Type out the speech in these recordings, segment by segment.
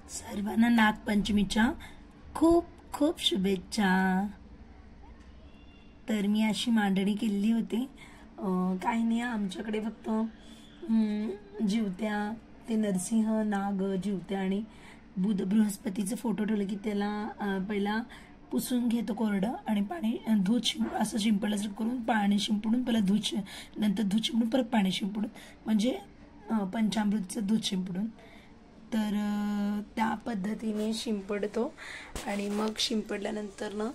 सर्वांना नागपंचमीच्या खूप खूप शुभेच्छा। तर मी अशी मांडणी केलेली होती, काही नाही आमच्याकडे फक्त जिवत्या ते नरसिंह नाग जिवत्या आणि बुध बृहस्पतीचे फोटो ठेवले की त्याला पहिला पुसून घेतो कोरडं आणि पाणी धूत असं शिंपडल्यासारखं करून पाणी शिंपडून पहिला धूत नंतर धूत शिंपडून परत पाणी शिंपडून म्हणजे पंचामृतचं दूध शिंपडून तर त्या पद्धतीने शिंपडतो आणि मग शिंपडल्यानंतर ना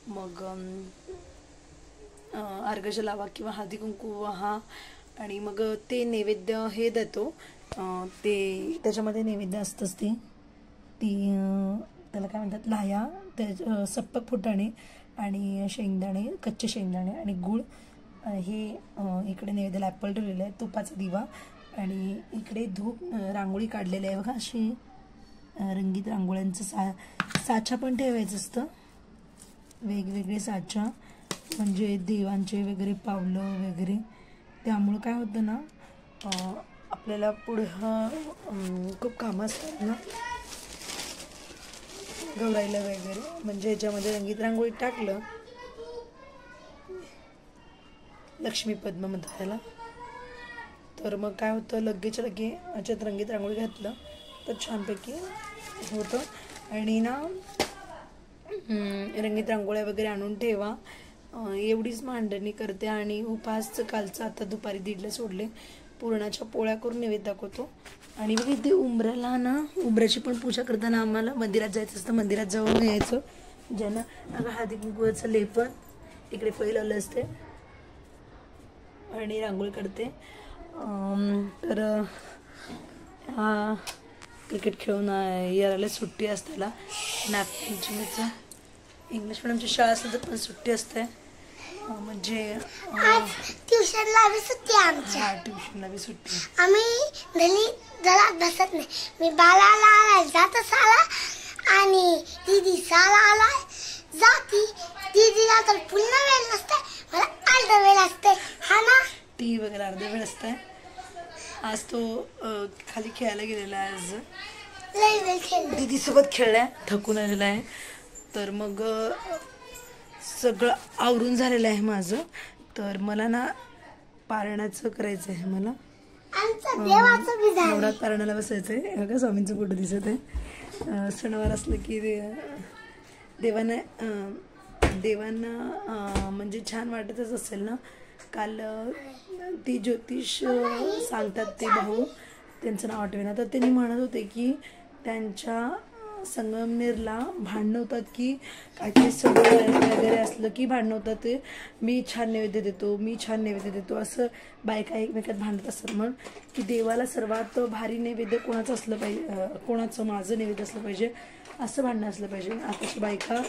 मग अर्घ्य लावा किंवा हळदी कुंकू वाहा आणि मग ते नैवेद्य हे देतो। ते त्याच्यामध्ये नैवेद्य असतंच ती त्याला काय म्हणतात लाह्या, त्या सप्पक फुटाणे आणि शेंगदाणे, कच्चे शेंगदाणे आणि गूळ हे इकडे नैवेद्याला ॲपल ठेवलेलं आहे, तुपाचा दिवा आणि इकडे धूप रांगोळी काढलेली आहे बघा, अशी रंगीत रांगोळ्यांचं साचा पण ठेवायचं असतं, वेगवेगळे साचा म्हणजे देवांचे वगैरे पावलं वगैरे। त्यामुळं काय होतं ना आपल्याला पुढं खूप कामं असतात ना गौराईला वगैरे, म्हणजे ह्याच्यामध्ये रंगीत रांगोळी टाकलं लक्ष्मी पद्म म्हणतात त्याला, तर मग काय होतं लगेच्या लगे याच्यात रंगीत रांगोळी घातलं तर छानपैकी होतं। आणि ना रंगीत रांगोळ्या वगैरे आणून ठेवा, एवढीच मांडणी करते। आणि उपासचं कालचं आता दुपारी 1:30ला सोडले, पुरणाच्या पोळ्या करून नैवेद्य दाखवतो। आणि बघ इथे उंबऱ्याला ना उंबऱ्याची पण पूजा करताना आम्हाला मंदिरात जायचं असतं, मंदिरात जाऊन यायचं ज्यांना अगं हळदी कुंकवाचं लेपन इकडे फैल आलं असते आणि रांगोळी काढते। तर क्रिकेट खेळून यायला सुट्टी असते, त्याला नागपंचमीचं इंग्लिश मिडियमची शाळा असली तर पण सुट्टी असते, म्हणजे ट्युशनला बी सुट्टी आमची। हा ट्युशनला बी सुट्टी, आम्ही घरी जरा बसत नाही, मी बालाला आलाय जातच आला आणि दीदी साला आलाय जाती, दीदीला तर पुन्हा वेळ नसते, मला अर्धा वेळ असते हा ना, टी वगैरे अर्धा वेळ असते। आज तो खाली खेळायला गेलेला आहे, आज लई वेळ खेळला, दीदी सोबत खेळलाय, थकून आलेला आहे। तर मग सगळं आवरून झालेलं आहे माझं, तर मला ना पारणाचं करायचं आहे, मला नवरात पारणाला बसायचं आहे। बघा स्वामींचं फोटो दिसत आहे, सणवार असलं की देवांना म्हणजे छान वाटतच असेल ना। काल ती ज्योतिष सांगतात ते भाऊ, त्यांचं नाव आठवेना, तर त्यांनी म्हणत होते की त्यांच्या संगमनेरला भांडणं होतात की काहीतरी सगळं वगैरे असलं की भांडणं होतात, ते मी छान नैवेद्य देतो, मी छान नैवेद्य देतो असं बायका एकमेकात भांडत असतात। म्हणून की देवाला सर्वात भारी नैवेद्य कोणाचं असलं पाहिजे, कोणाचं माझं नैवेद्य असलं पाहिजे असं भांडणं असलं पाहिजे। आताची बायका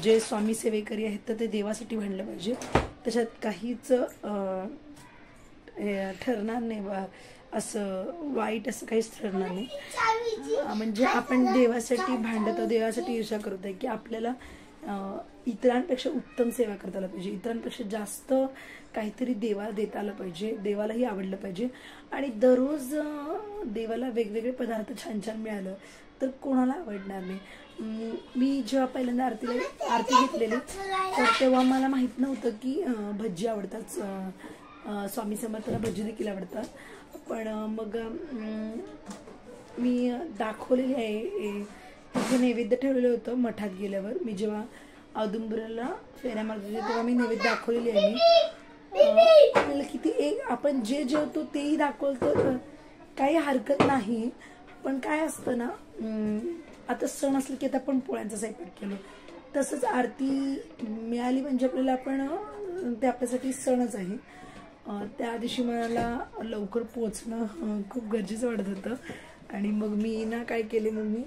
जे स्वामी सेवेकरी आहेत तर ते देवासाठी भांडलं पाहिजे, त्याच्यात काहीच ठरणार नाही बा, असं वाईट असं काहीच ठरणार नाही। म्हणजे आपण देवासाठी भांडतो, देवासाठी ईर्ष्या करतोय की आपल्याला इतरांपेक्षा उत्तम सेवा करता आलं पाहिजे, इतरांपेक्षा जास्त काहीतरी देवाला देता आलं पाहिजे, देवालाही आवडलं पाहिजे। आणि दररोज देवाला वेगवेगळे पदार्थ छान छान मिळालं तर कोणाला आवडणार नाही। मी जेव्हा पहिल्यांदा आरती घेतलेली तर तेव्हा मला माहीत नव्हतं की भज्जी आवडतात, स्वामी समर्थाला भज्जी देखील आवडतात, पण मग मी दाखवलेली आहे, तिथे नैवेद्य ठेवलेलं होतं मठात गेल्यावर, मी जेव्हा औदुंबराला फेऱ्या मारत होते तेव्हा मी नैवेद्य दाखवलेली आहे। मी आपल्याला किती एक आपण जे जेवतो तेही दाखवतो काही हरकत नाही, पण काय असतं ना आता सण असलं की आता आपण पोळ्यांचा स्वयंपाक केलो, तसंच आरती मिळाली म्हणजे आपल्याला आपण ते आपल्यासाठी सणच आहे। त्या दिवशी मला लवकर पोचणं खूप गरजेचं वाटत होतं आणि मग मी ना काय केले, मग मी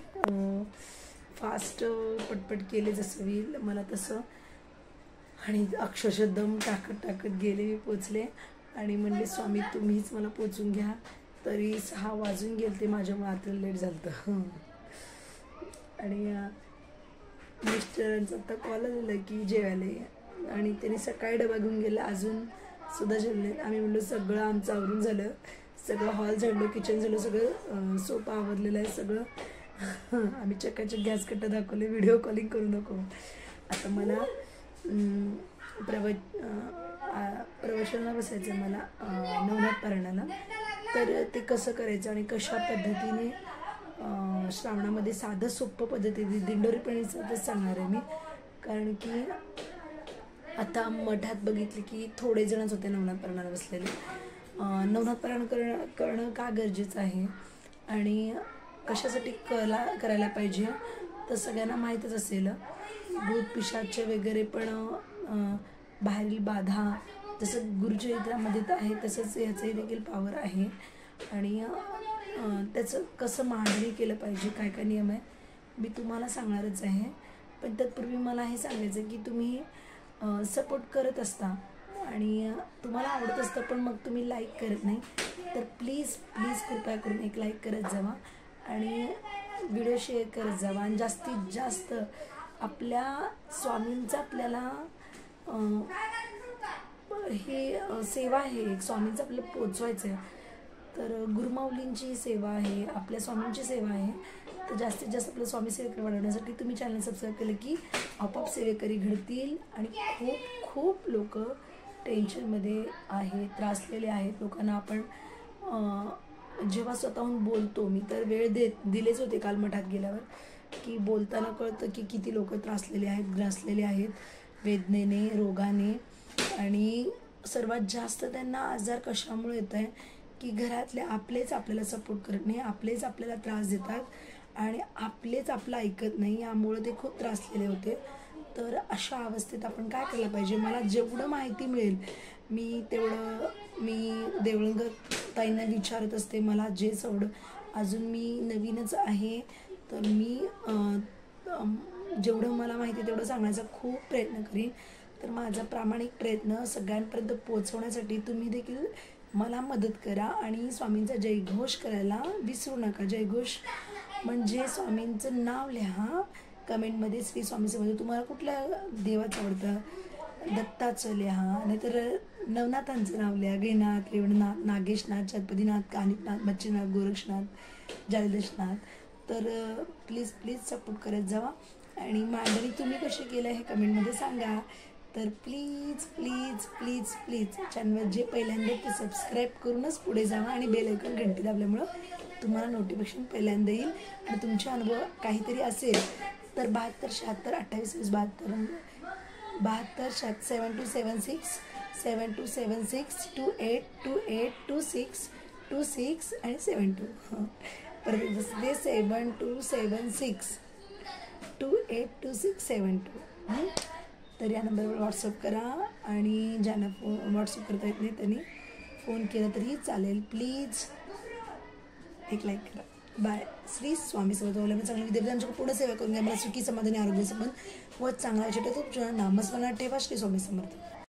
फास्ट पटपट केले जसं होईल मला तसं, आणि अक्षरशः दम टाकत गेले, मी पोचले आणि म्हणले स्वामी तुम्हीच मला पोचून घ्या, तरी 6 वाजून गेले ते माझ्यामुळे आता लेट झालं। आणि मिस्टरांचा आता कॉल आलेला की जेवायला, आणि त्यांनी सकाळी डबा घेऊन गेला, अजून सुद्धा जेवले। आम्ही म्हणलो सगळं आमचं आवरून झालं, सगळं हॉल झाडलो, किचन झालं, सगळं सोफा आवरलेलं आहे सगळं. आम्ही चक्काचक गॅस कट्टा दाखवले, व्हिडिओ कॉलिंग करून दाखवलं. आता मला प्रवचनाला बसायचं आहे मला नवनाथ पारायणाला. तर ते कसं करायचं आणि कशा पद्धतीने श्रावणामध्ये साधं सोपं पद्धतीने दिंडोरीपणीचं तेच सांगणार आहे मी. कारण की आता मठात बघितले की थोडे जणच होते नवनाथ पारायणाला बसलेले. नवनाथ पारायण करणं का गरजेचं आहे आणि कशासाठी करायला पाहिजे तर सगळ्यांना माहीतच असेल. भूत पिशाच वगैरे पण बाहेरील बाधा जसं गुरुचरित्रामध्ये तर आहे तसंच याचंही देखील पावर आहे. आणि त्याचं कसं मांडणी केलं पाहिजे, काय काय नियम आहे मी तुम्हाला सांगणारच आहे. पण तत्पूर्वी मला हे सांगायचं की तुम्ही सपोर्ट करत असता आणि तुम्हाला आवडत असतं पण मग तुम्ही लाईक करत नाही. तर प्लीज प्लीज कृपया करून एक लाईक करत जावा आणि व्हिडिओ शेअर करत जावा. आणि जास्तीत जास्त आपल्या स्वामींचं आपल्याला हे सेवा आहे, एक स्वामींचं आपल्याला पोचवायचं आहे. तर गुरुमाऊलींची सेवा आहे, आपल्या स्वामींची सेवा आहे. तर जास्तीत जास्त आपलं स्वामी सेवेकरी वाढवण्यासाठी तुम्ही चॅनल सबस्क्राईब केलं की आपोआप सेवेकरी घडतील. आणि खूप खूप लोक टेन्शनमध्ये आहेत, त्रासलेले आहेत. लोकांना आपण जेव्हा स्वतःहून बोलतो, मी तर वेळ दिलेच होते काल मठात गेल्यावर, की बोलताना कळतं की किती लोक त्रासलेले आहेत, ग्रासलेले आहेत वेदनेने, रोगाने. आणि सर्वात जास्त त्यांना आजार कशामुळे येत आहे की घरातले आपलेच आपल्याला सपोर्ट करत नाही, आपलेच आपल्याला त्रास देतात आणि आपलेच आपलं ऐकत नाही. यामुळे ते खूप त्रासलेले होते. तर अशा अवस्थेत आपण काय केलं पाहिजे, मला जेवढं माहिती मिळेल मी देवळंग ताईंना विचारत असते. मला जे सवड, अजून मी नवीनच आहे तर मी जेवढं मला माहिती तेवढं सांगण्याचा खूप प्रयत्न करीन. तर माझा प्रामाणिक प्रयत्न सगळ्यांपर्यंत पोहोचवण्यासाठी तुम्ही देखील मला मदत करा आणि स्वामींचा जयघोष करायला विसरू नका. जयघोष म्हणजे स्वामींचं नाव लिहा कमेंटमध्ये, श्री स्वामी समज. तुम्हाला कुठल्या देवाचं आवडतं, दत्ताचं लिहा, नाहीतर नवनाथांचं नाव लिहा, गैनाथ, रेवणनाथ, नागेशनाथ, चतपदीनाथ, कानिकनाथ, बच्चीनाथ, गोरक्षनाथ, जलदेशनाथ. तर प्लीज प्लीज सपोर्ट करत जावा आणि मांडणी तुम्ही कशी केलं हे कमेंटमध्ये सांगा. तर please please please please channel जे पहिल्यांदा ते सबस्क्राईब करूनच पुढे जावा आणि बेल आयकॉन घंटी दाबल्यामुळं तुम्हाला नोटिफिकेशन पहिल्यांदा येईल. आणि तुमचे अनुभव काहीतरी असेल तर 72 76 28 72 7276 7276 2828 26 आणि 72 परत ते 7276 282672. तर या नंबरवर व्हॉट्सअप करा आणि ज्यांना व्हॉट्सअप करता येत नाही त्यांनी फोन केला तरी चालेल. प्लीज एक लाईक करा. बाय. श्री स्वामी समर्थ. चांगले विद्यार्थ्यांच्या पूर्ण सेवा करून घ्या. मला सुखी समाधानी आरोग्य संबंध व चांगला छोट्या तुमच्या नामस्मरणात ठेवा. श्री स्वामी समर्थ.